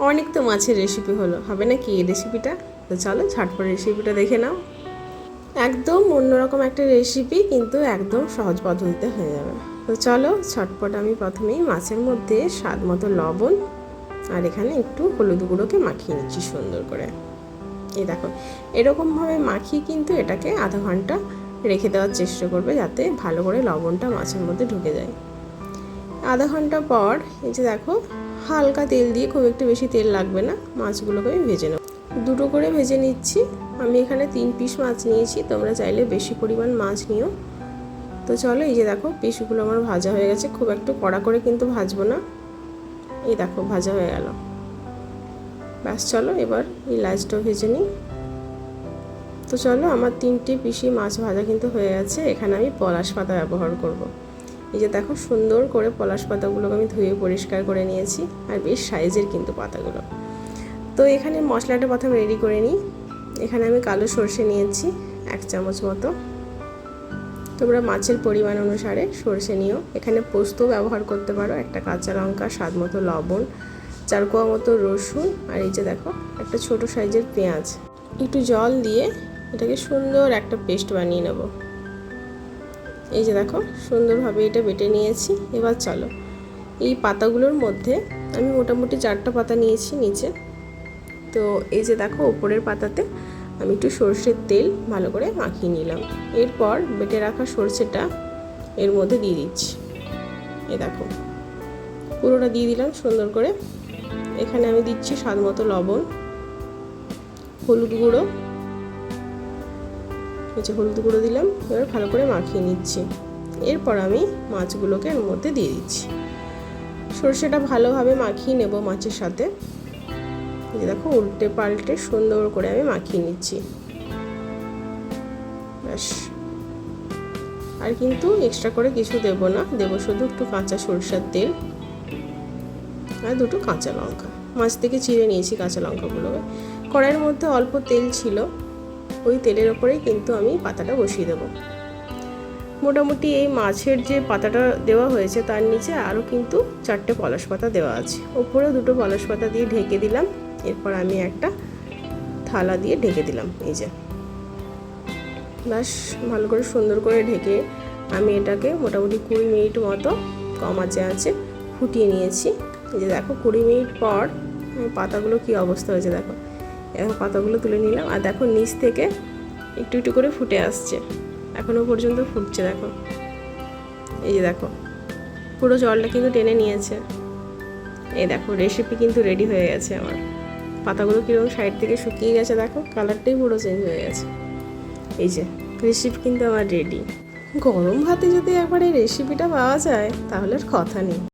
অনেক তো মাছের রেসিপি হলো, হবে না কি এই রেসিপিটা? তো চলো ঝটপট রেসিপিটা দেখে নাও। একদম অন্যরকম একটা রেসিপি, কিন্তু একদম সহজ পদ্ধতিতে হয়ে যাবে। তো চলো ঝটপট আমি প্রথমেই মাছের মধ্যে স্বাদ মতো লবণ আর এখানে একটু হলুদ গুঁড়োকে মাখিয়ে নিচ্ছি সুন্দর করে। এই দেখো, এরকমভাবে মাখিয়ে কিন্তু এটাকে আধা ঘন্টা রেখে দেওয়ার চেষ্টা করবে, যাতে ভালো করে লবণটা মাছের মধ্যে ঢুকে যায়। আধা ঘন্টা পর এই যে দেখো, হালকা তেল দিয়ে, খুব একটু বেশি তেল লাগবে না, মাছগুলোকে আমি ভেজে নেব। দুটো করে ভেজে নিচ্ছি। আমি এখানে 3 পিস মাছ নিয়েছি, তোমরা চাইলে বেশি পরিমাণ মাছ নিও। তো চলো, এই যে দেখো পিসগুলো আমার ভাজা হয়ে গেছে, খুব একটু কড়া করে কিন্তু ভাজবো না। এই দেখো ভাজা হয়ে গেল। ব্যাস চলো এবার এই লাচটা ভেজে নিই। তো চলো, আমার 3টে পিসি মাছ ভাজা কিন্তু হয়ে গেছে। এখানে আমি পলাশ পাতা ব্যবহার করব। এই যে দেখো, সুন্দর করে পলাশ পাতাগুলোকে আমি ধুয়ে পরিষ্কার করে নিয়েছি, আর বেশ সাইজের কিন্তু পাতাগুলো। তো এখানে মশলাটা প্রথমে রেডি করে নিই। এখানে আমি কালো সর্ষে নিয়েছি 1 চামচ মতো। তোমরা মাছের পরিমাণ অনুসারে সর্ষে নিও। এখানে পোস্ত ব্যবহার করতে পারো, একটা কাঁচা লঙ্কা, স্বাদ মতো লবণ, 4 কোয়া মতো রসুন, আর এই যে দেখো একটা ছোট সাইজের পেঁয়াজ। একটু জল দিয়ে এটাকে সুন্দর একটা পেস্ট বানিয়ে নেব। এই যে দেখো, সুন্দরভাবে এটা বেটে নিয়েছি। এবার চলো, এই পাতাগুলোর মধ্যে আমি মোটামুটি 4টা পাতা নিয়েছি নিচে। তো এই যে দেখো, উপরের পাতাতে আমি একটু সর্ষের তেল ভালো করে মাখিয়ে নিলাম। এরপর বেটে রাখা সর্ষেটা এর মধ্যে দিয়ে দিচ্ছি। এই দেখো, পুরোটা দিয়ে দিলাম সুন্দর করে। এখানে আমি দিচ্ছি স্বাদ মতো লবণ, হলুদ গুঁড়ো, হলুদ গুঁড়ো দিলাম। এবার ভালো করে মাখিয়ে নিচ্ছি। এরপর আমি মাছগুলোকে এর মধ্যে দিয়ে দিচ্ছি। সর্ষেটা ভালোভাবে মাখিয়ে নেব মাছের সাথে। এই দেখো, উল্টে পাল্টে সুন্দর করে আমি মাখিয়ে নিচ্ছি। ব্যাস, আর কিন্তু এক্সট্রা করে কিছু দেব না, দেব শুধু একটু কাঁচা সরষের তেল আর 2টো কাঁচা লঙ্কা। মাছ থেকে চিড়ে নিয়েছি কাঁচা লঙ্কাগুলোকে। কড়াইয়ের মধ্যে অল্প তেল ছিল, ওই তেলের ওপরেই কিন্তু আমি পাতাটা বসিয়ে দেবো। মোটামুটি এই মাছের যে পাতাটা দেওয়া হয়েছে তার নিচে আরও কিন্তু 4টে পলাশ পাতা দেওয়া আছে, ওপরেও 2টো পলাশ পাতা দিয়ে ঢেকে দিলাম। এরপর আমি একটা থালা দিয়ে ঢেকে দিলাম। এই যে ব্যাস, ভালো করে সুন্দর করে ঢেকে আমি এটাকে মোটামুটি 20 মিনিট মতো কম আঁচে আছে ফুটিয়ে নিয়েছি। এই যে দেখো, 20 মিনিট পর পাতাগুলো কি অবস্থা হয়েছে দেখো। এখন পাতাগুলো তুলে নিলাম, আর দেখো নিচ থেকে একটু একটু করে ফুটে আসছে, এখনও পর্যন্ত ফুটছে দেখো। এই যে দেখো, পুরো জলটা কিন্তু টেনে নিয়েছে। এই দেখো, রেসিপি কিন্তু রেডি হয়ে গেছে আমার। পাতাগুলো কীরকম সাইড থেকে শুকিয়ে গেছে দেখো, কালারটাই পুরো চেঞ্জ হয়ে গেছে। এই যে রেসিপি কিন্তু আমার রেডি। গরম ভাতে যদি একবার এই রেসিপিটা পাওয়া যায় তাহলে আর কথা নেই।